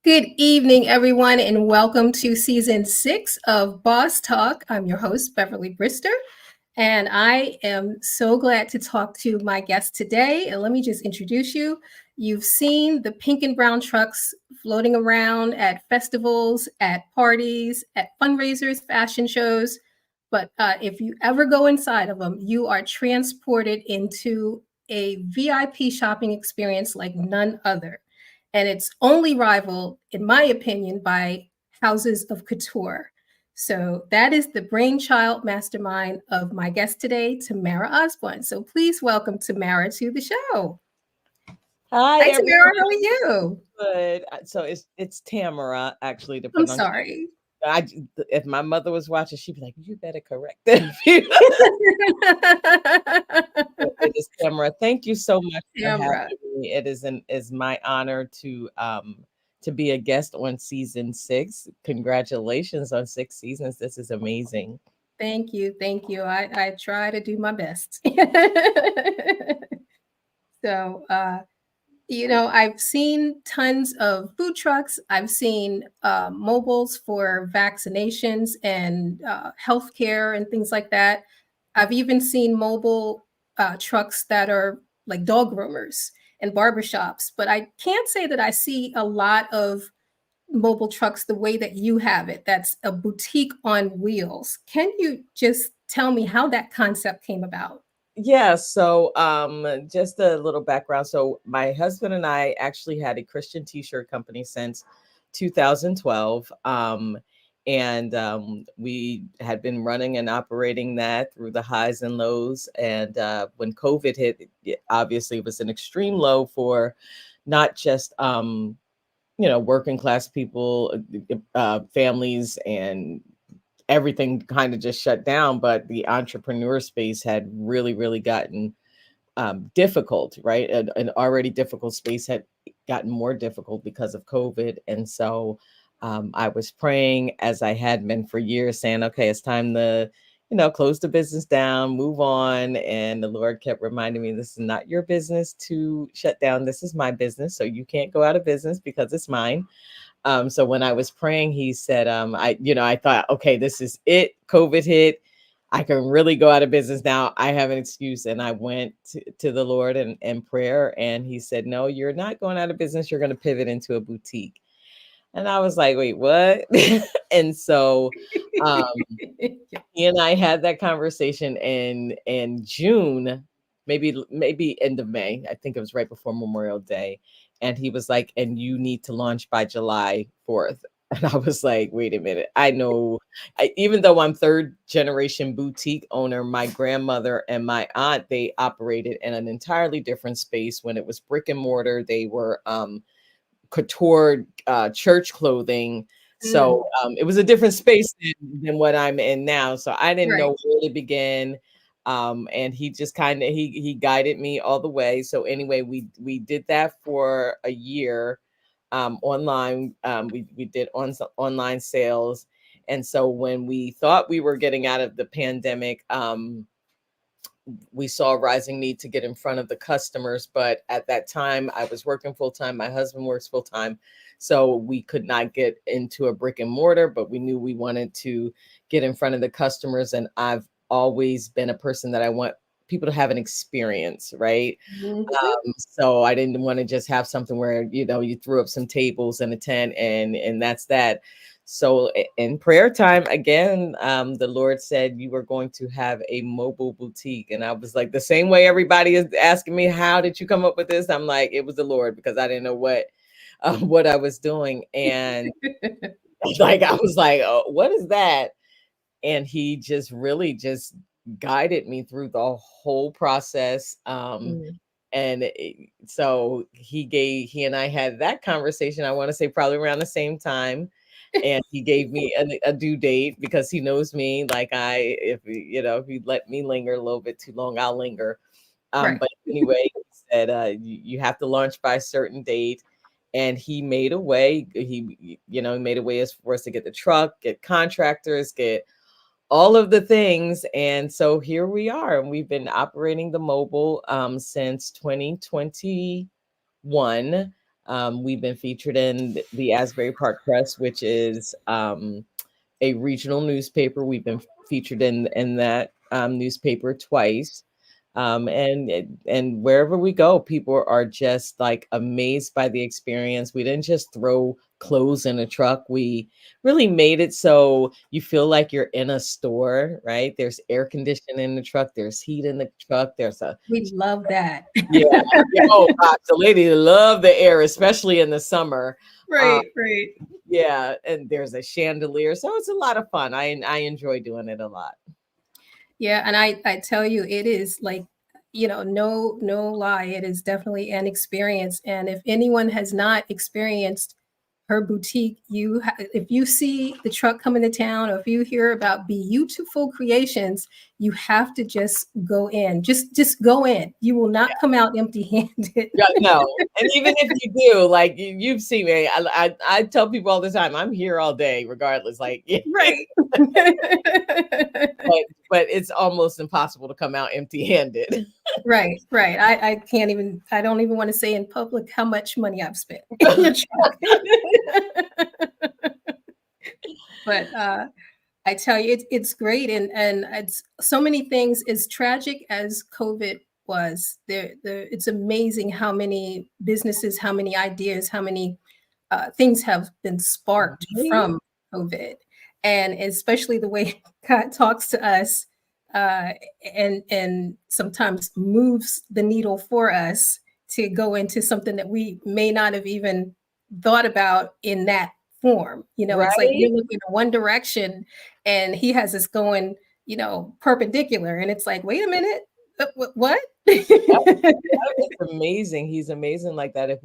Good evening, everyone, and welcome to season 6 of Boss Talk. I'm your host, Beverly Brister, and I am so glad to talk to my guest today. And let me just introduce you. You've seen the pink and brown trucks floating around at festivals, at parties, at fundraisers, fashion shows. But if you ever go inside of them, you are transported into a VIP shopping experience like none other. And it's only rivaled, in my opinion, by houses of couture. So that is the brainchild mastermind of my guest today, Tamara Osbourne. So please welcome Tamara to the show. Hi, Hi, Tamara. everyone. How are you? Good. So it's Tamara, actually, the I'm pronunciation. sorry. If my mother was watching, she'd be like, "You better correct it." It is Tamara. Thank you so much for Tamara. having me. It is my honor to be a guest on season 6. Congratulations on 6 seasons. This is amazing. Thank you. Thank you. I try to do my best. So, I've seen tons of food trucks. I've seen mobiles for vaccinations and healthcare and things like that. I've even seen mobile trucks that are like dog groomers and barbershops. But I can't say that I see a lot of mobile trucks the way that you have it. That's a boutique on wheels. Can you just tell me how that concept came about? Yeah, so just a little background. So my husband and I actually had a Christian t-shirt company since 2012. And we had been running and operating that through the highs and lows. And when COVID hit, obviously it was an extreme low for not just working class people, families, and everything kind of just shut down, but the entrepreneur space had really gotten difficult, right? An already difficult space had gotten more difficult because of COVID. And so I was praying, as I had been for years, saying, okay, it's time to, close the business down, move on. And the Lord kept reminding me, this is not your business to shut down. This is my business. So you can't go out of business because it's mine. So when I was praying, he said, I thought, okay, this is it. COVID hit. I can really go out of business now. I have an excuse. And I went to the Lord and prayer. And he said, no, you're not going out of business. You're going to pivot into a boutique. And I was like, wait, what? And so um, he and I had that conversation in June, maybe end of May. I think it was right before Memorial Day. And he was like, and you need to launch by July 4th. And I was like, wait a minute. I know, even though I'm third generation boutique owner, my grandmother and my aunt, they operated in an entirely different space. When it was brick and mortar, they were couture church clothing. Mm, So it was a different space than what I'm in now. So I didn't right. know where to begin. And he just kind of he guided me all the way. So anyway, we did that for a year online. We did online sales. And so when we thought we were getting out of the pandemic, we saw a rising need to get in front of the customers. But at that time, I was working full time. My husband works full time. So we could not get into a brick and mortar, but we knew we wanted to get in front of the customers. And I've always been a person that I want people to have an experience, right? Mhm. So I didn't want to just have something where, you threw up some tables and a tent and that's that. So in prayer time, again, the Lord said you were going to have a mobile boutique. And I was like, the same way everybody is asking me, how did you come up with this? I'm like, it was the Lord, because I didn't know what I was doing. And like, I was like, oh, what is that? And he just really just guided me through the whole process. Mm. And so he and I had that conversation, I want to say probably around the same time. And he gave me a due date, because he knows me. Like, if you let me linger a little bit too long, I'll linger. Right. But anyway, he said, you have to launch by a certain date. And he made a way. He made a way for us to get the truck, get contractors, get all of the things. And so here we are. And we've been operating the mobile since 2021. We've been featured in the Asbury Park Press, which is a regional newspaper. We've been featured in that newspaper twice. And wherever we go, people are just like amazed by the experience. We didn't just throw clothes in a truck. We really made it so you feel like you're in a store, right? There's air conditioning in the truck, there's heat in the truck, there's a We love that. yeah, yeah. Oh gosh, the ladies love the air, especially in the summer. Um, Right, right. yeah, and there's a chandelier, so it's a lot of fun. I enjoy doing it a lot. Yeah, and I tell you, it is like, no lie, it is definitely an experience. And if anyone has not experienced her boutique, if you see the truck coming to town, or if you hear about beautiful creations, you have to just go in. Just go in. You will not come out empty-handed. Yeah, no, and even if you do, like you've seen me, I tell people all the time, I'm here all day, regardless. Like, Right. but it's almost impossible to come out empty-handed. Right, right. I can't even, I don't even want to say in public how much money I've spent in your truck. But I tell you, it's great, and it's so many things. As tragic as COVID was, it's amazing how many businesses, how many ideas, how many things have been sparked Right? from COVID, and especially the way God talks to us, uh, and sometimes moves the needle for us to go into something that we may not have even thought about in that form. It's like Right? we're looking in one direction, and He has us going, perpendicular, and it's like, wait a minute, what? It's amazing. He's amazing like that. If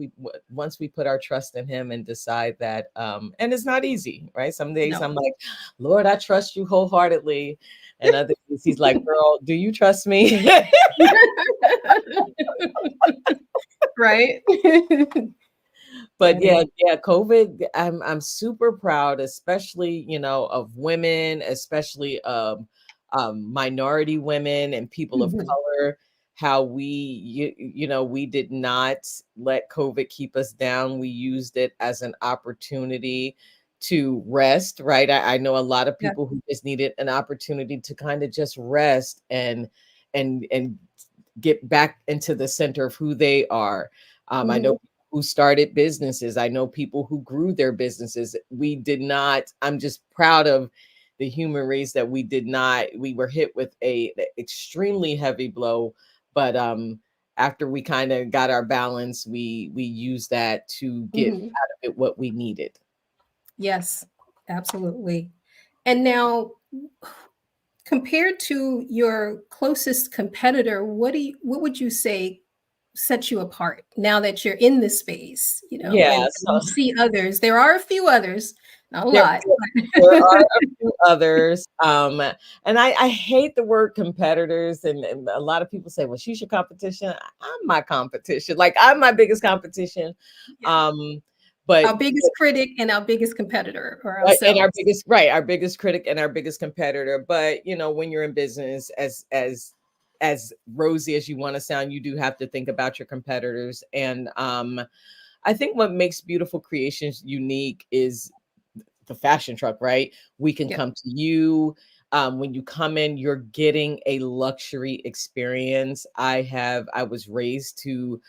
once we put our trust in him and decide that, and it's not easy, right? Some days No. I'm like, Lord, I trust you wholeheartedly. And other days he's like, girl, do you trust me? Right. But And yeah, COVID, I'm super proud, especially, of women, especially minority women and people of Mhm. color, how we did not let COVID keep us down. We used it as an opportunity to rest, right? I know a lot of Yeah. people who just needed an opportunity to kind of just rest and get back into the center of who they are. I know Mhm. people who started businesses. I know people who grew their businesses. We did not. I'm just proud of the human race that we did not. We were hit with a extremely heavy blow, but after we kind of got our balance, we used that to get Mhm. out of it what we needed. Yes, absolutely. And now, compared to your closest competitor, what would you say sets you apart now that you're in this space, Yeah, and you see others? There are a few others, not a there lot. there are a few others, and I hate the word competitors, and a lot of people say, "Well, she's your competition." I'm my competition. Like, I'm my biggest competition, Yeah. um, but Our biggest critic and our biggest competitor are right, and our ourselves. biggest right, our biggest critic and our biggest competitor. But when you're in business, as rosy as you want to sound, you do have to think about your competitors. And I think what makes beautiful creations unique is the fashion truck, right? We can Yeah. come to you. When you come in, you're getting a luxury experience. I was raised to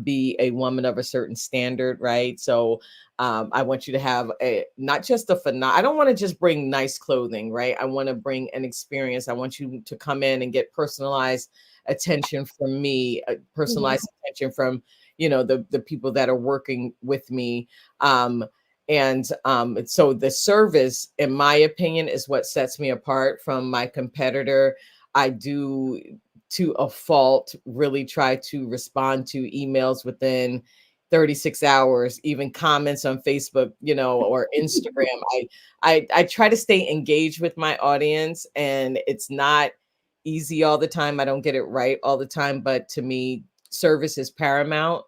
be a woman of a certain standard, right? So I want you to have not just I don't want to just bring nice clothing, right? I want to bring an experience. I want you to come in and get personalized attention from me, Mhm. personalized attention from, the people that are working with me. And so the service, in my opinion, is what sets me apart from my competitor. I do, to a fault, really try to respond to emails within 36 hours, even comments on Facebook, or Instagram. I try to stay engaged with my audience, and it's not easy all the time. I don't get it right all the time, but to me, service is paramount.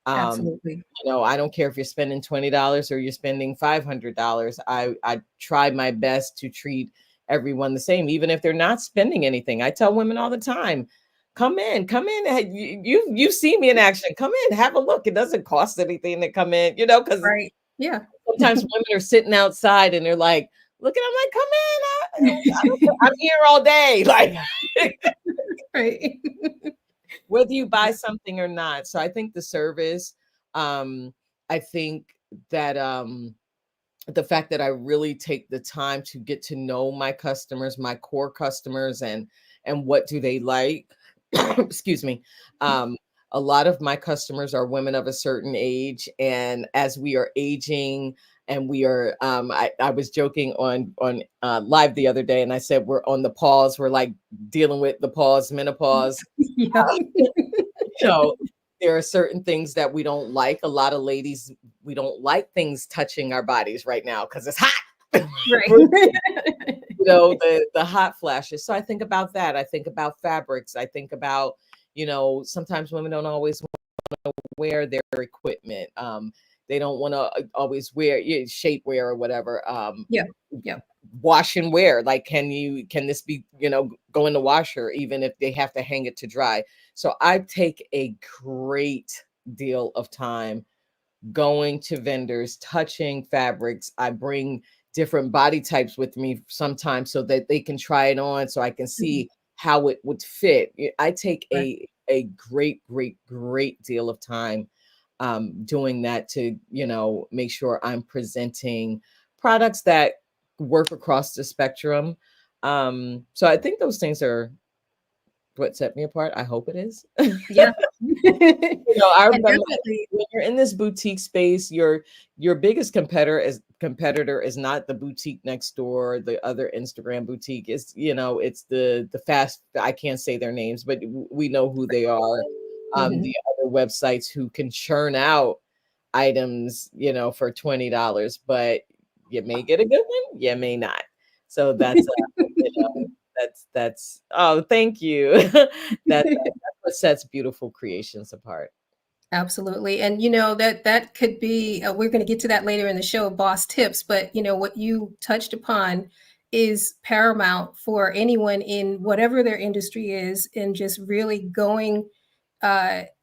Um, Absolutely. I don't care if you're spending $20 or you're spending $500. I try my best to treat everyone the same, even if they're not spending anything. I tell women all the time, come in, come in. You see me in action. Come in, have a look. It doesn't cost anything to come in, because Right. Yeah. sometimes women are sitting outside and they're like, looking, I'm like, come in. I'm here all day. Like, Right. whether you buy Yeah. something or not. So I think the service, I think that the fact that I really take the time to get to know my customers, my core customers, and what do they like. Excuse me. Um, a lot of my customers are women of a certain age, and as we are aging, and we are, I was joking on live the other day, and I said we're on the pause. We're like dealing with the pause, menopause. Yeah. So there are certain things that we don't like. A lot of ladies, we don't like things touching our bodies right now because it's hot. Right. The hot flashes. So I think about that. I think about fabrics. I think about, sometimes women don't always wear their equipment. They don't want to always wear shapewear or whatever. Yeah. Yeah. Wash and wear. Like, can this be, go in the washer even if they have to hang it to dry? So I take a great deal of time going to vendors, touching fabrics. I bring different body types with me sometimes so that they can try it on so I can Mhm. see how it would fit. I take Right. a great, great, great deal of time doing that to, make sure I'm presenting products that work across the spectrum. So I think those things are what set me apart. I hope it is. Yeah. Our And definitely. when you're in this boutique space, your biggest competitor is not the boutique next door, the other Instagram boutique. It's the fast. I can't say their names, but we know who they are. Mhm. The other websites who can churn out items, for $20, but you may get a good one, you may not. So that's you know, that's oh, thank you. That's what sets beautiful creations apart. Absolutely. And that could be we're going to get to that later in the show, boss tips, but what you touched upon is paramount for anyone in whatever their industry is, and just really going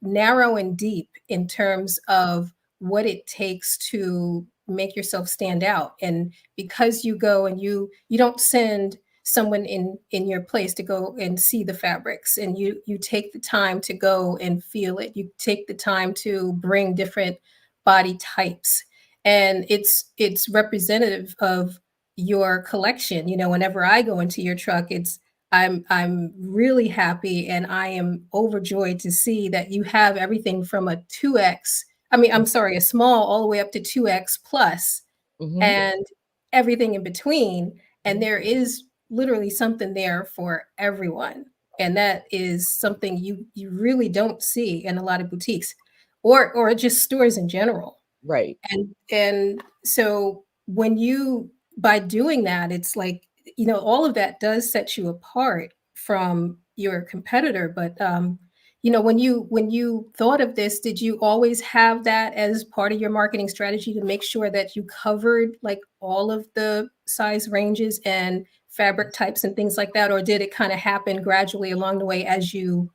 narrow and deep in terms of what it takes to make yourself stand out. And because you go and you don't send someone in your place to go and see the fabrics, and you take the time to go and feel it, you take the time to bring different body types, and it's representative of your collection. Whenever I go into your truck, I'm really happy, and I am overjoyed to see that you have everything from a 2X, I mean, I'm sorry, a small all the way up to 2X plus, Mhm, and everything in between. And mhm. there is literally something there for everyone. And that is something you really don't see in a lot of boutiques, or just stores in general. Right. And so when you by doing that, it's like, all of that does set you apart from your competitor. But when you thought of this, did you always have that as part of your marketing strategy to make sure that you covered like all of the size ranges and fabric types and things like that? Or did it kind of happen gradually along the way as you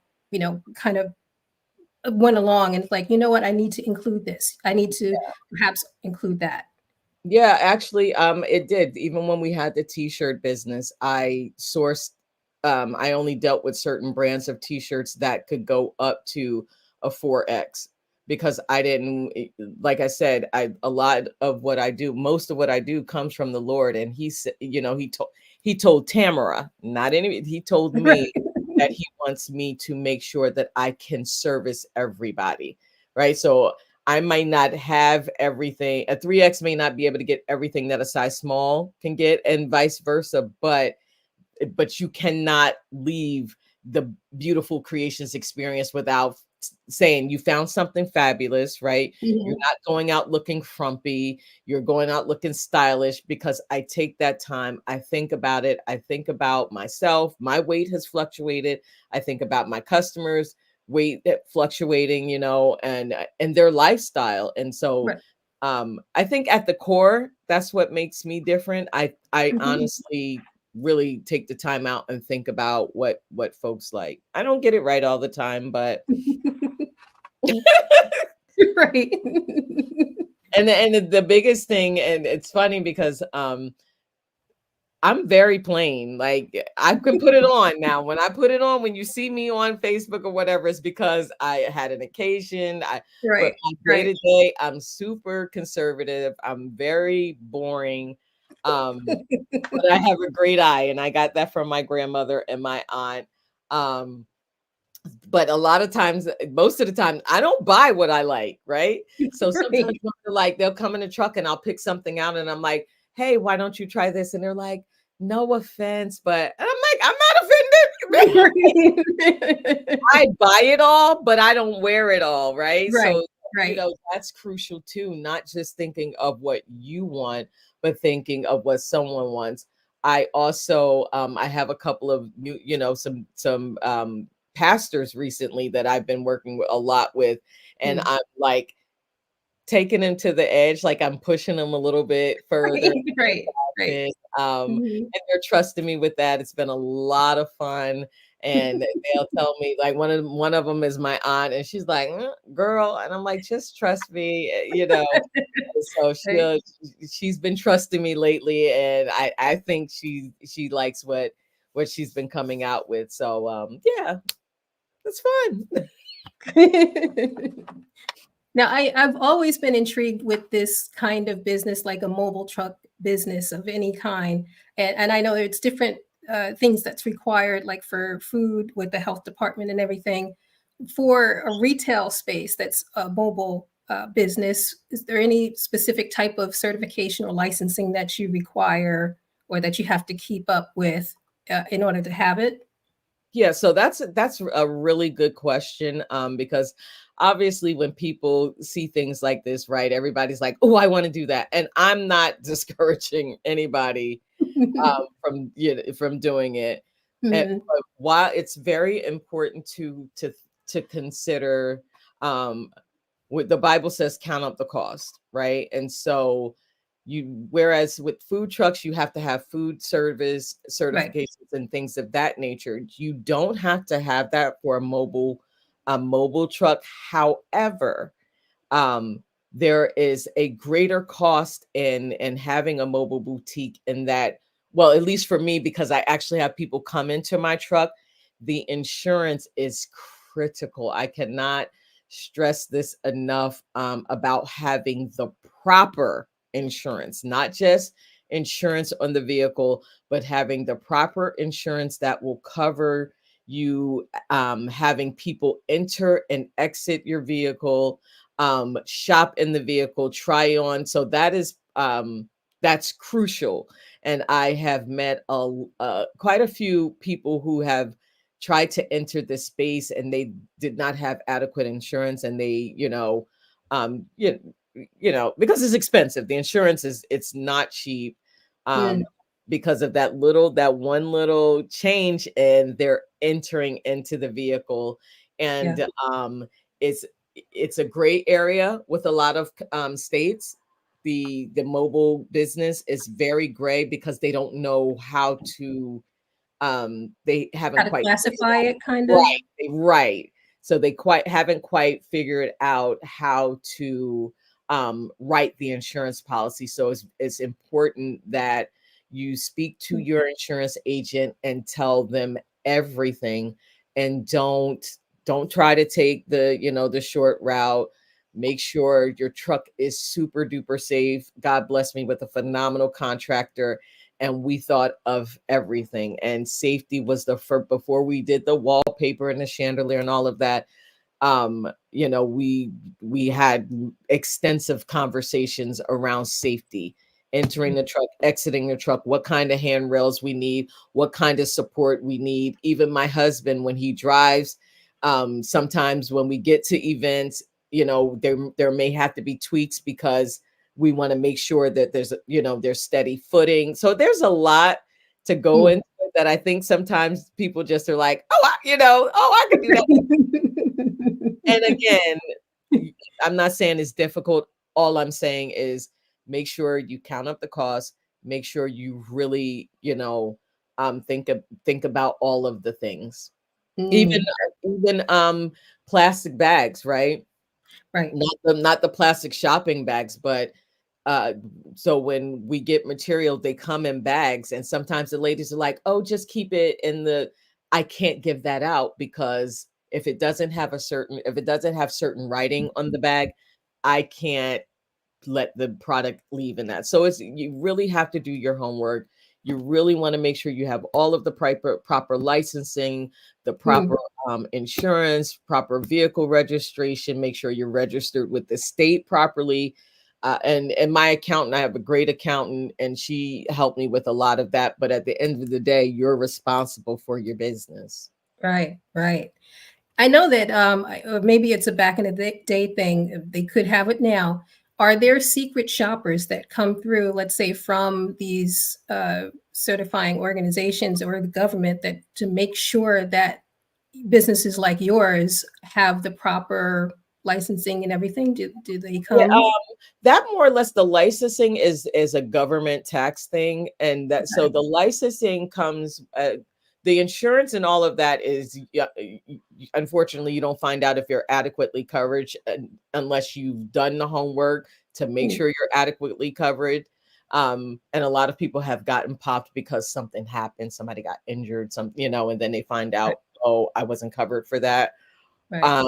kind of went along, and it's like, what, I need to include this. I need to perhaps include that. Yeah, actually, it did. Even when we had the t-shirt business, I only dealt with certain brands of t-shirts that could go up to a 4X because I didn't, like I said, a lot of what I do, most of what I do comes from the Lord. And he said, he told Tamara, not any, he told Right. me that he wants me to make sure that I can service everybody. Right. So I might not have everything. A 3X may not be able to get everything that a size small can get, and vice versa. But you cannot leave the beautiful creations experience without saying you found something fabulous, right? You're Mhm. not going out looking frumpy. You're going out looking stylish because I take that time. I think about it. I think about myself. My weight has fluctuated. I think about my customers' weight that fluctuating, and their lifestyle. And so Right. I think at the core, that's what makes me different. I Mhm. honestly really take the time out and think about what folks like. I don't get it right all the time, but Right. and the biggest thing, and it's funny because I'm very plain. Like I can put it on now. When I put it on, when you see me on Facebook or whatever, it's because I had an occasion. But Right. my day Right. to day, I'm super conservative. I'm very boring. But I have a great eye, and I got that from my grandmother and my aunt. Um, but a lot of times, most of the time, I don't buy what I like, right? So sometimes Right. like they'll come in a truck and I'll pick something out and I'm like, hey, why don't you try this? And they're like, no offense, but and I'm like, I'm not offended. I buy it all, but I don't wear it all, right? Right. So, Right. that's crucial too, not just thinking of what you want, but thinking of what someone wants. I also I have a couple of new, some pastors recently that I've been working with a lot with, and Mm. I'm like taking them to the edge, like I'm pushing them a little bit further. Right. Right. Right. And, Mhm. and they're trusting me with that. It's been a lot of fun, and they'll tell me like one of them is my aunt, and she's like, "Girl," and I'm like, "Just trust me," So Right. she's been trusting me lately, and I think she likes what she's been coming out with. So yeah, it's fun. Now, I've always been intrigued with this kind of business, like a mobile truck business of any kind. And I know it's different things that's required, like for food with the health department and everything. For a retail space that's a mobile business, is there any specific type of certification or licensing that you require or that you have to keep up with in order to have it? Yeah, so that's a really good question, because obviously when people see things like this, right, everybody's like, "Oh, I want to do that," and I'm not discouraging anybody from doing it. Mm, But while it's very important to consider, um, what the Bible says, count up the cost, right? And so whereas with food trucks, you have to have food service right. certifications and things of that nature. You don't have to have that for a mobile truck. However, um, there is a greater cost in having a mobile boutique in that, well, at least for me, because I actually have people come into my truck, the insurance is critical. I cannot stress this enough, about having the proper insurance, not just insurance on the vehicle, but having the proper insurance that will cover you, having people enter and exit your vehicle, shop in the vehicle, try on. So that's crucial. And I have met quite a few people who have tried to enter this space and they did not have adequate insurance, and they, um, you, because it's expensive. The insurance it's not cheap. Um, Mm, because of that one little change, and they're entering into the vehicle, yeah. and it's it's a gray area with a lot of states. The mobile business is very gray because they don't know how to, they How haven't to quite figured classify out. it, kind of? Right, right. So they quite haven't quite figured out how to write the insurance policy. So it's important that you speak to Mm, your insurance agent and tell them everything, and don't try to take the short route. Make sure your truck is super duper safe. God bless me with a phenomenal contractor, and we thought of everything, and safety was the first. Before we did the wallpaper and the chandelier and all of that, we had extensive conversations around safety, entering the truck, exiting the truck, what kind of handrails we need, what kind of support we need. Even my husband, when he drives, sometimes when we get to events, there may have to be tweaks because we want to make sure that there's steady footing. So there's a lot to go mm. into it that I think sometimes people just are like, oh, I can do that. And again, y I'm not saying it's difficult. All I'm saying is make sure you count up the cost, make sure you really, think about all of the things. Even Mm, plastic bags, right? right. Not the plastic shopping bags, but uh so when we get material, they come in bags, and sometimes the ladies are like, oh, just keep it in the I can't give that out because if it doesn't have certain writing on the bag, I can't let the product leave in that. So it's you really have to do your homework. You really want to make sure you have all of the proper licensing, the proper Mm, insurance, proper vehicle registration. Make sure you're registered with the state properly. And my accountant, I have a great accountant, and she helped me with a lot of that. But at the end of the day, you're responsible for your business. right. Right. I know that or maybe it's a back in the day thing. They could have it now. Are there secret shoppers that come through, let's say, from these certifying organizations or the government that to make sure that businesses like yours have the proper licensing and everything? Do they Yeah, come? that more or less the licensing is a government tax thing, and that so Okay. the licensing comes, the insurance and all of that is, yeah, unfortunately, you don't find out if you're adequately covered unless you've done the homework to make Mm, sure you're adequately covered. And a lot of people have gotten popped because something happened, somebody got injured, and then they find right. out, oh, I wasn't covered for that. Right.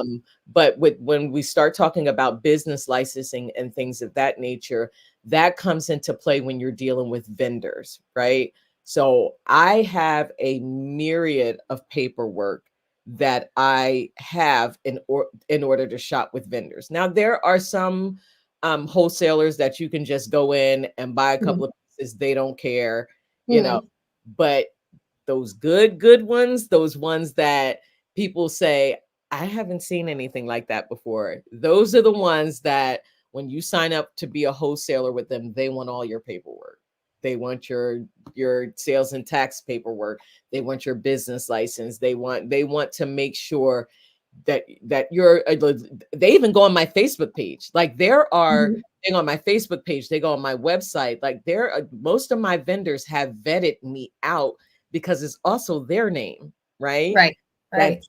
But when we start talking about business licensing and things of that nature, that comes into play when you're dealing with vendors, right? So I have a myriad of paperwork that I have in order to shop with vendors. Now there are some wholesalers that you can just go in and buy a couple Mm, of pieces, they don't care, you know, mm, but those good ones, those ones that people say, I haven't seen anything like that before. Those are the ones that when you sign up to be a wholesaler with them, they want all your paperwork. They want your sales and tax paperwork. They want your business license. They want to make sure that you're they even go on my Facebook page. Like there are mhm. thing on my Facebook page, they go on my website. Like there are most of my vendors have vetted me out because it's also their name, right? Right. That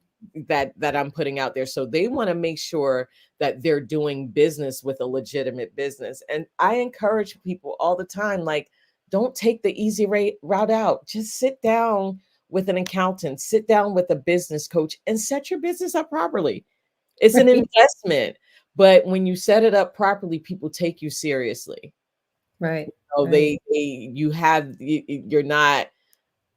Right. that I'm putting out there. So they want to make sure that they're doing business with a legitimate business. And I encourage people all the time, like, don't take the easy route out. Just sit down with an accountant, sit down with a business coach, and set your business up properly. It's an Right. investment, but when you set it up properly, people take you seriously. Right. So Right. you're not,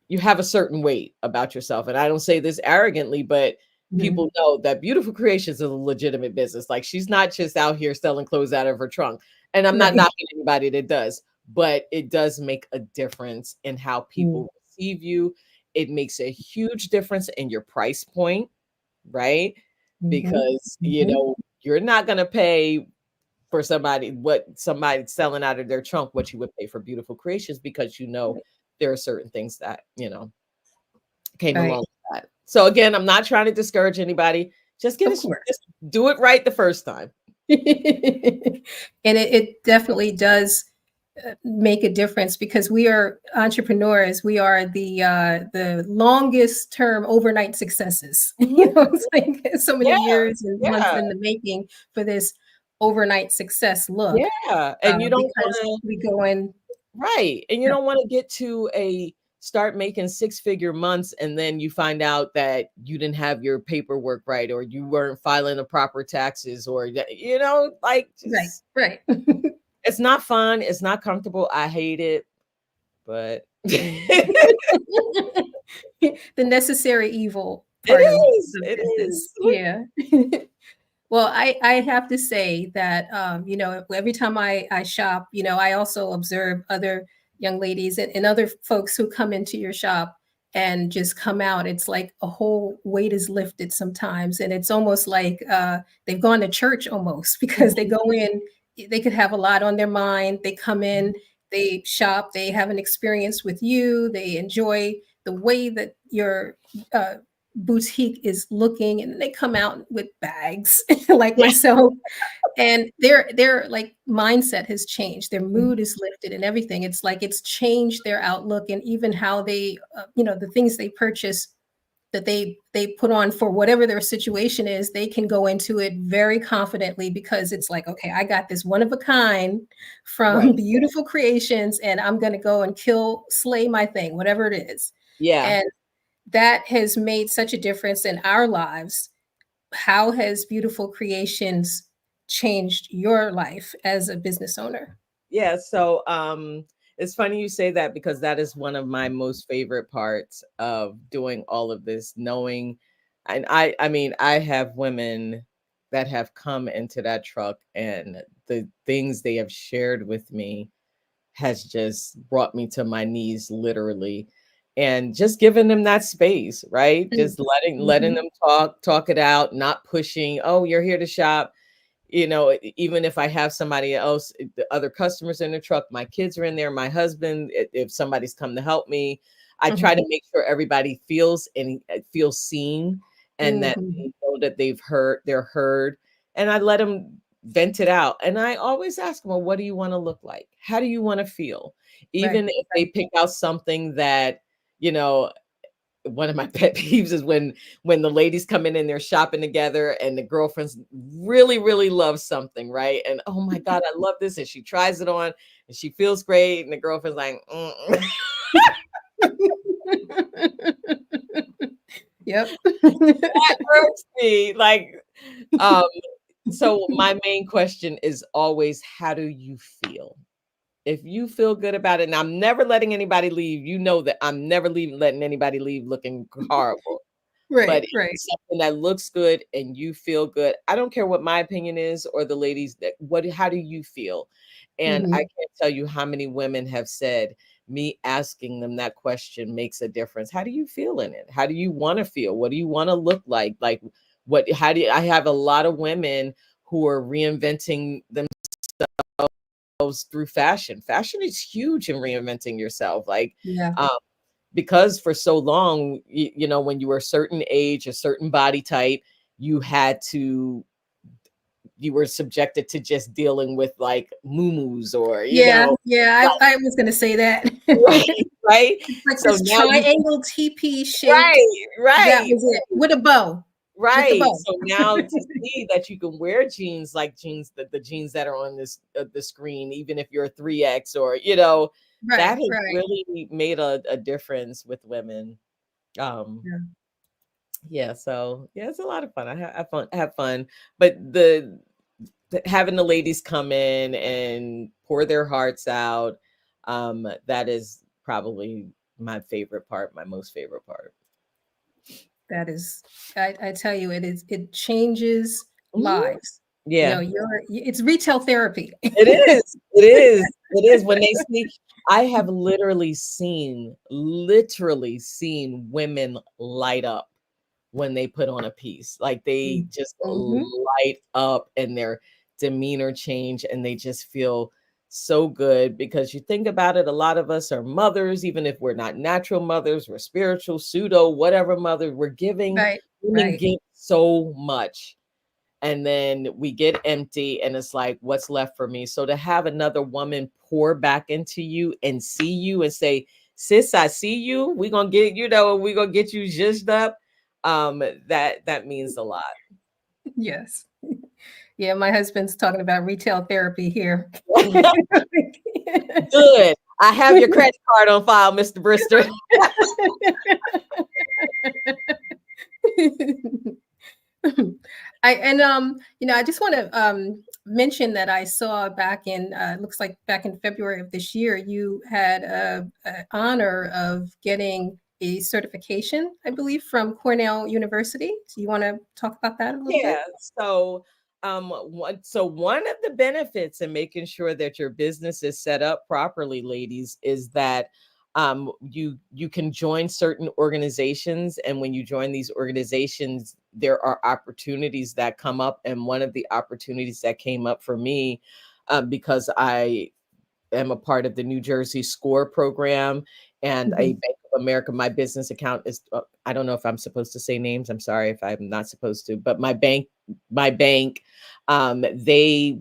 you have a certain weight about yourself. And I don't say this arrogantly, but Mhm. people know that Beautiful Creations is a legitimate business. Like she's not just out here selling clothes out of her trunk. And I'm not Right. knocking anybody that does, but it does make a difference in how Mm, people receive you. It makes a huge difference in your price point, right? mhm, Because, mhm. you're not going to pay for somebody selling out of their trunk what you would pay for Beautiful Creations, because there are certain things that came Right. along with that. So again, I'm not trying to discourage anybody. Just Of course. just do it right the first time. And it definitely does make a difference because we are entrepreneurs. We are the longest term overnight successes. Mhm. It's like so many Yeah, years and months yeah, in the making for this overnight success look, yeah. And you don't because want we go in. right. And you Yeah, don't want to get to a start making six-figure months and then you find out that you didn't have your paperwork right, or you weren't filing the proper taxes, or like, right, just right. it's not fun, it's not comfortable. I hate it, but it The necessary evil part of the it business. is. Yeah. Well, I have to say that every time I shop, I also observe other young ladies and other folks who come into your shop and just come out. It's like a whole weight is lifted sometimes, and it's almost like they've gone to church almost because they Mhm. go in, they could have a lot on their mind. They come in, they shop, they have an experience with you, they enjoy the way that you're uh, boutique is looking, and they come out with bags like myself, and their like mindset has changed, their mood is lifted and everything. It's like it's changed their outlook, and even how they the things they purchase, that they put on for whatever their situation is, they can go into it very confidently, because it's like, okay, I got this one of a kind from Right. Beautiful Creations, and I'm going to go and slay my thing, whatever it is. Yeah. And that has made such a difference in our lives. How has Beautiful Creations changed your life as a business owner? Yeah, so it's funny you say that, because that is one of my most favorite parts of doing all of this, knowing. And I mean, I have women that have come into that truck, and the things they have shared with me has just brought me to my knees, literally. And just giving them that space, right? Just letting Mm-hmm. them talk it out, not pushing, oh, you're here to shop. Even if I have somebody else, the other customers in the truck, my kids are in there, my husband, if somebody's come to help me, I try Mm-hmm. to make sure everybody feels seen, and that Mm-hmm. they know that they're heard, and I let them vent it out. And I always ask them, well, what do you want to look like? How do you want to feel? Right, Even if they pick out something that, you know, one of my pet peeves is when the ladies come in and they're shopping together, and the girlfriends really love something, right? And oh my god, I love this, and she tries it on and she feels great, and the girlfriend's like, mm. yep. That irks me. Like, um, so my main question is always, how do you feel? If you feel good about it, and I'm never letting anybody leave, you know that I'm never letting anybody leave looking horrible. But Right, if right. it's something that looks good and you feel good, I don't care what my opinion is, or the ladies, that how do you feel? And I Mhm. can't tell you how many women have said, me asking them that question makes a difference. How do you feel in it? How do you want to feel? What do you want to look like? Like, what how do you, I have a lot of women who are reinventing themselves through fashion. Fashion is huge in reinventing yourself. Like, Yeah. um, because for so long, when you were a certain age, a certain body type, you had to, you were subjected to just dealing with like muumuus, or, Yeah, yeah, like, I was gonna say that. right, right. It's like So this now you can, triangle TP shaped, right, that right, was it, with a bow, with the right. bow. So now to see that you can wear jeans, like jeans, the jeans that are on this the screen, even if you're a 3X, or, that Right, has right. really made a difference with women. Um, Yeah. Yeah, so yeah, it's a lot of fun. I have fun, but having the ladies come in and pour their hearts out, that is probably my favorite part, my most favorite part. That is, I tell you, it changes Mhm. lives. Yeah. It's retail therapy. It is. It is. It is. When they see, I have literally seen women light up when they put on a piece. Like, they just Mhm. light up, and their demeanor change, and they just feel so good. Because you think about it, a lot of us are mothers, even if we're not natural mothers, we're spiritual, pseudo, whatever mother. We're giving, Right, women right. give so much, and then we get empty, and it's like, what's left for me? So to have another woman pour back into you and see you and say, sis, I see you, we're gonna get, we're gonna get you zhuzhed up, that means a lot. Yes. Yeah, my husband's talking about retail therapy here. Good. I have your credit card on file, Mr. Brister. I just want to mention that I saw back in looks like back in February of this year, you had a honor of getting a certification, I believe, from Cornell University. Do you want to talk about that a little bit? Yeah. So one of the benefits in making sure that your business is set up properly, ladies, is that you can join certain organizations, and when you join these organizations, there are opportunities that come up. And one of the opportunities that came up for me, because I am a part of the New Jersey SCORE program and a Mhm. Bank America. My business account is, I don't know if I'm supposed to say names. I'm sorry if I'm not supposed to, but my bank, they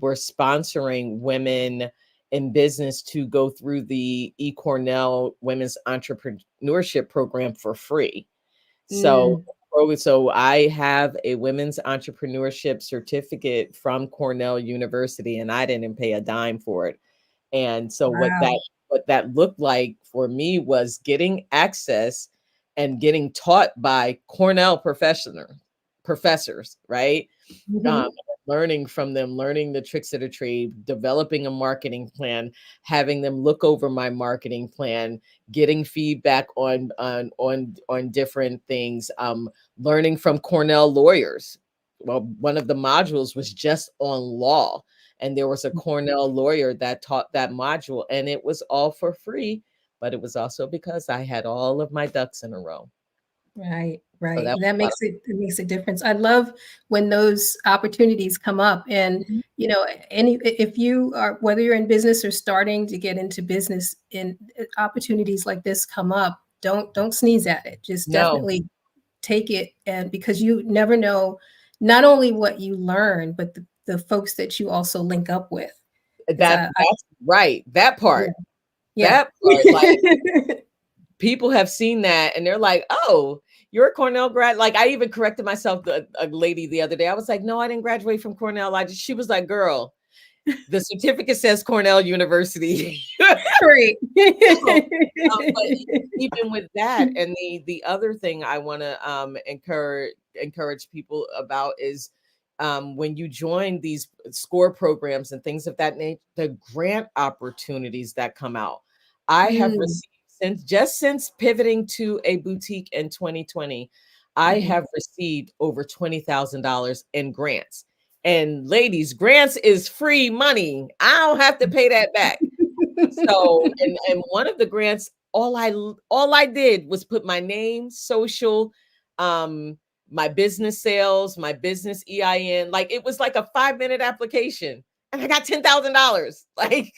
were sponsoring women in business to go through the eCornell Women's Entrepreneurship Program for free. So, Mm, so I have a women's entrepreneurship certificate from Cornell University, and I didn't pay a dime for it. And so wow. what that looked like for me was getting access and getting taught by Cornell professors, right? um, Mhm. learning from them, learning the tricks of the trade, developing a marketing plan, having them look over my marketing plan, getting feedback on different things, learning from Cornell lawyers. Well, one of the modules was just on law, and there was a Cornell lawyer that taught that module, and it was all for free, but it was also because I had all of my ducks in a row. Right, So right. that was That a lot makes it makes a difference. I love when those opportunities come up, and of. any if you are, whether you're in business or starting to get into business, and opportunities like this come up, don't sneeze at it. Just No, definitely take it, and because you never know not only what you learn, but the folks that you also link up with. Because that's right. That yeah, part. yeah. That part, like, people have seen that and they're like, "Oh, you're a Cornell grad." Like, I even corrected myself, a lady the other day. I was like, "No, I didn't graduate from Cornell." She was like, "Girl, the certificate says Cornell University." Great. So, but even with that, and the other thing I want to encourage people about is, when you join these SCORE programs and things of that nature, the grant opportunities that come out. I have Mm, received, since pivoting to a boutique in 2020, I mhm. have received over $20,000 in grants. And ladies, grants is free money. I don't have to pay that back. So, and one of the grants, all I did was put my name, social, um, my business sales, my business EIN. Like, it was like a 5-minute application, and I got $10,000. Like,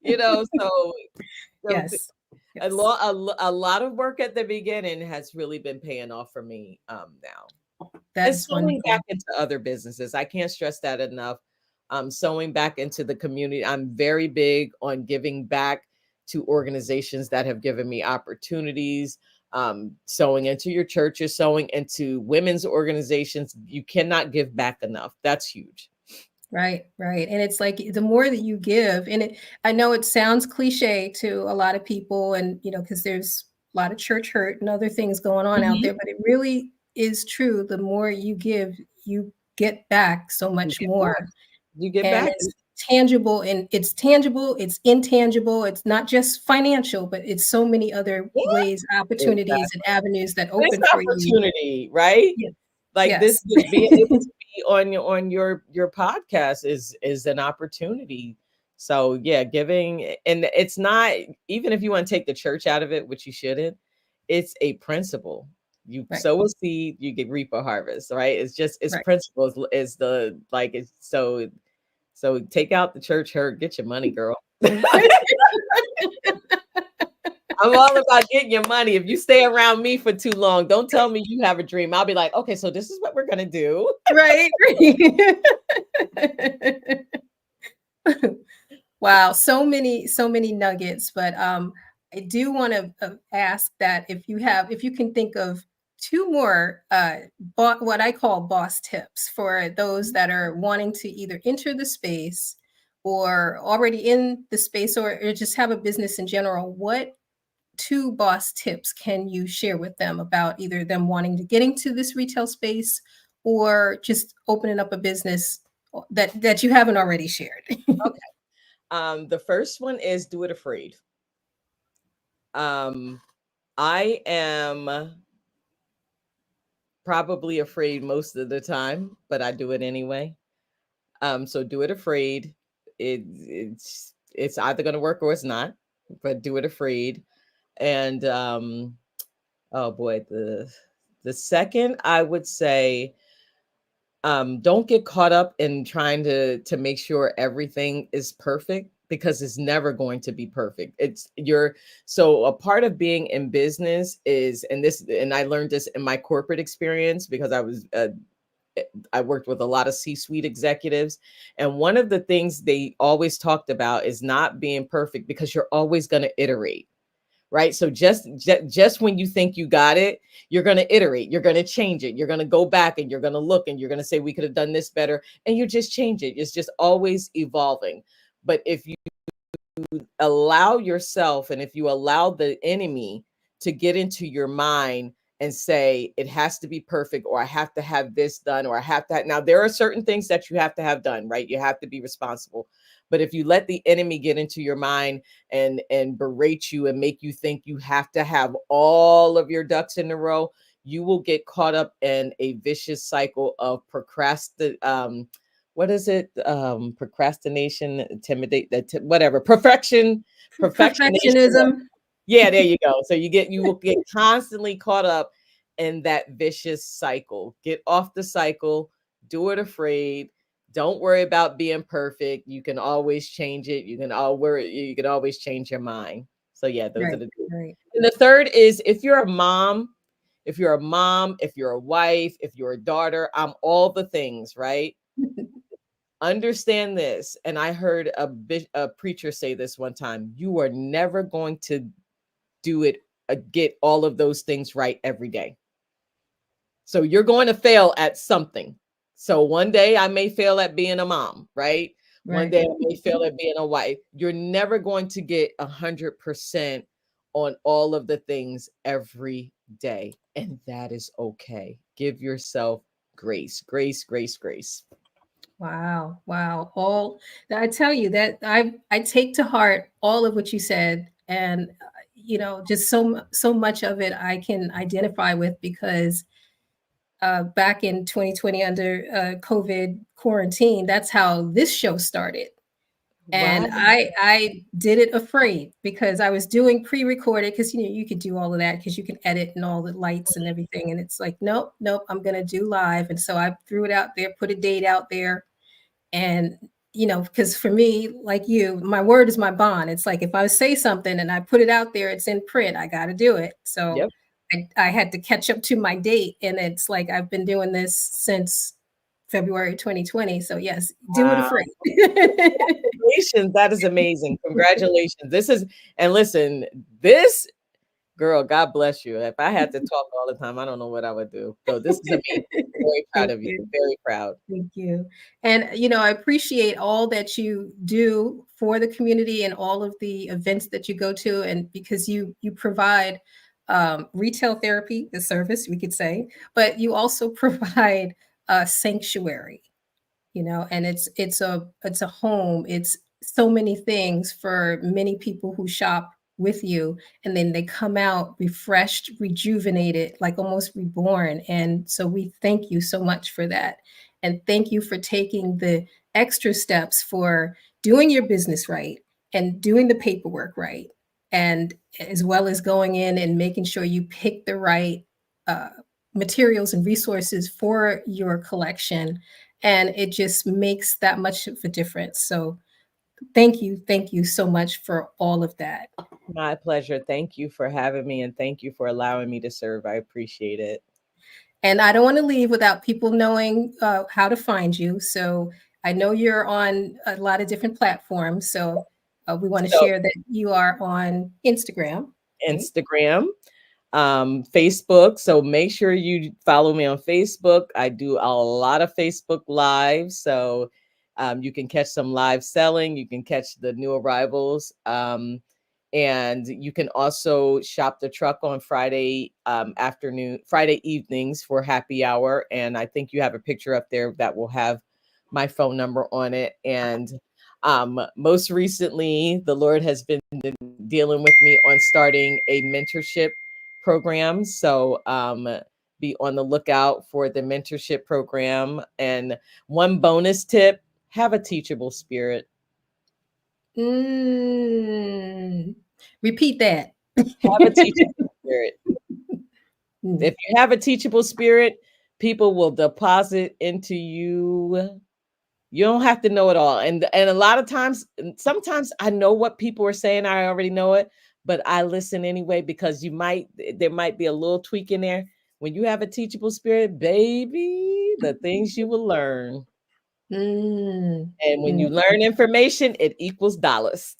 so the, Yes, yes, a lot of work at the beginning has really been paying off for me, now. that And is sewing wonderful. back into other businesses. I can't stress that enough. Sewing back into the community. I'm very big on giving back to organizations that have given me opportunities. Sewing into your churches, sewing into women's organizations. You cannot give back enough. That's huge. Right, right. And it's like the more that you give, and I know it sounds cliche to a lot of people, and because there's a lot of church hurt and other things going on out Mhm. there, but it really is true. The more you give, you get back so You much get back. more. You get And back. it's tangible, it's intangible, it's not just financial, but it's so many other Yeah, ways, opportunities, and exactly. avenues that It's open for you. opportunity, right? Yes, Like, this, yes. being able to be on your podcast is an opportunity. So yeah, giving, and it's not, even if you want to take the church out of it, which you shouldn't, it's a principle. You Right, sow a seed, you get reap a harvest, right? It's right. principles, is the, like, it's so take out the church hurt, get your money, girl. I'm all about getting your money. If you stay around me for too long, don't tell me you have a dream. I'll be like, okay, so this is what we're gonna do. Right. Wow, so many nuggets, but I do want to ask that if you can think of two more what I call boss tips for those that are wanting to either enter the space or already in the space, or just have a business in general. What two boss tips can you share with them about either them wanting to get into this retail space or just opening up a business that you haven't already shared? The first one is do it afraid. Um, I am probably afraid most of the time, but I do it anyway. So do it afraid. It's either gonna work or it's not, but do it afraid. And oh boy, the second, I would say, don't get caught up in trying to make sure everything is perfect. because it's never going to be perfect. It's your so a part of being in business is, and I learned this in my corporate experience because I worked with a lot of C-suite executives, and one of the things they always talked about is not being perfect because you're always going to iterate, right? So just when you think you got it, you're going to iterate, you're going to change it, you're going to go back and you're going to look and you're going to say we could have done this better, and you just change it. It's just always evolving. But if you allow yourself and if you allow the enemy to get into your mind and say it has to be perfect, or I have to have this done, or I have to now there are certain things that you have to have done, right? You have to be responsible. But if you let the enemy get into your mind and berate you and make you think you have to have all of your ducks in a row, you will get caught up in a vicious cycle of what is it? Procrastination, intimidate, whatever, perfectionation. Perfectionism. Yeah, there you go. So you will get constantly caught up in that vicious cycle. Get off the cycle, do it afraid. Don't worry about being perfect. You can always change it. You can always change your mind. So yeah, those are Right, the two. right. And the third is if you're a mom, if you're a mom, if you're a wife, if you're a daughter, I'm all the things, right? Understand this. And I heard a preacher say this one time: you are never going to get all of those things right every day. So you're going to fail at something. So one day I may fail at being a mom, right? One Right. day I may fail at being a wife. You're never going to get 100% on all of the things every day. And that is okay. Give yourself grace, grace, grace, grace. Wow. Wow. All that I tell you that I take to heart all of what you said, and just so much of it I can identify with because back in 2020 under COVID quarantine, that's how this show started. And Right. I did it afraid because I was doing pre-recorded because you could do all of that because you can edit and all the lights and everything. And it's like, nope, nope, I'm gonna do live. And so I threw it out there, put a date out there, and because for me, like you, my word is my bond. It's like if I say something and I put it out there, it's in print, I got to do it. So Yep. I had to catch up to my date, and it's like I've been doing this since February 2020. So yes, do it Wow. afraid. Congratulations. That is amazing. Congratulations. And listen, this girl, God bless you. If I had to talk all the time, I don't know what I would do. So this is amazing. Very proud Thank of you. you. Very proud. Thank you. And, I appreciate all that you do for the community and all of the events that you go to. And because you provide retail therapy, the service, we could say, but you also provide a sanctuary, and it's a home. It's so many things for many people who shop with you, and then they come out refreshed, rejuvenated, like almost reborn. And so we thank you so much for that, and thank you for taking the extra steps for doing your business right and doing the paperwork right, and as well as going in and making sure you pick the right uh, materials and resources for your collection, and it just makes that much of a difference. So thank you so much for all of that. My pleasure. Thank you for having me and thank you for allowing me to serve. I appreciate it. And I don't want to leave without people knowing how to find you. So I know you're on a lot of different platforms. So we want to So, share that you are on Instagram, right? Instagram, Facebook. So make sure you follow me on Facebook. I do a lot of Facebook lives. So you can catch some live selling, you can catch the new arrivals. And you can also shop the truck on Friday evenings for happy hour. And I think you have a picture up there that will have my phone number on it. And most recently, the Lord has been dealing with me on starting a mentorship program. So be on the lookout for the mentorship program. And one bonus tip: have a teachable spirit. Mm, repeat that. Have a teachable spirit. Mm, If you have a teachable spirit, people will deposit into you You don't have to know it all. And a lot of times, sometimes I know what people are saying. I already know it, but I listen anyway because there might be a little tweak in there. When you have a teachable spirit, baby, the things you will learn. Mm. And when Mm. you learn information, it equals dollars.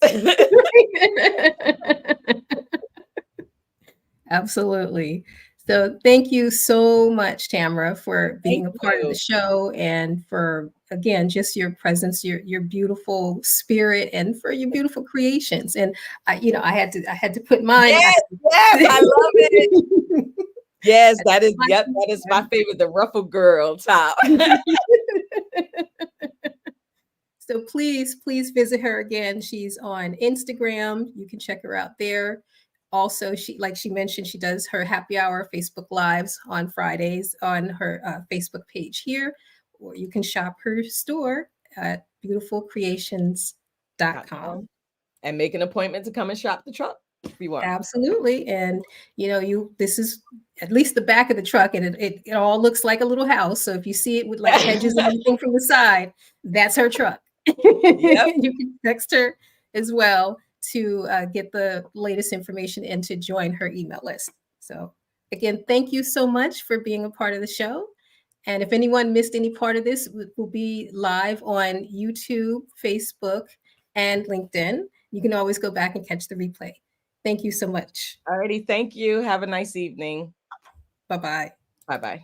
Absolutely. So thank you so much, Tamara, for Thank being a part of the you. show and for, again, just your presence, your beautiful spirit, and for your beautiful creations. And I had to put mine. Yes, yes, I love it. Yes, that is my favorite, the ruffled girl top. So please visit her again. She's on Instagram. You can check her out there. Also, like she mentioned, she does her happy hour Facebook lives on Fridays on her Facebook page here, or you can shop her store at beautifulcreations.com. And make an appointment to come and shop the truck if you want. Absolutely. And this is at least the back of the truck, and it all looks like a little house. So if you see it with like hedges and everything from the side, that's her truck. Yep. You can text her as well to get the latest information and to join her email list. So again, thank you so much for being a part of the show. And if anyone missed any part of this, we'll be live on YouTube, Facebook, and LinkedIn. You can always go back and catch the replay. Thank you so much. Alrighty. Thank you. Have a nice evening. Bye-bye. Bye-bye.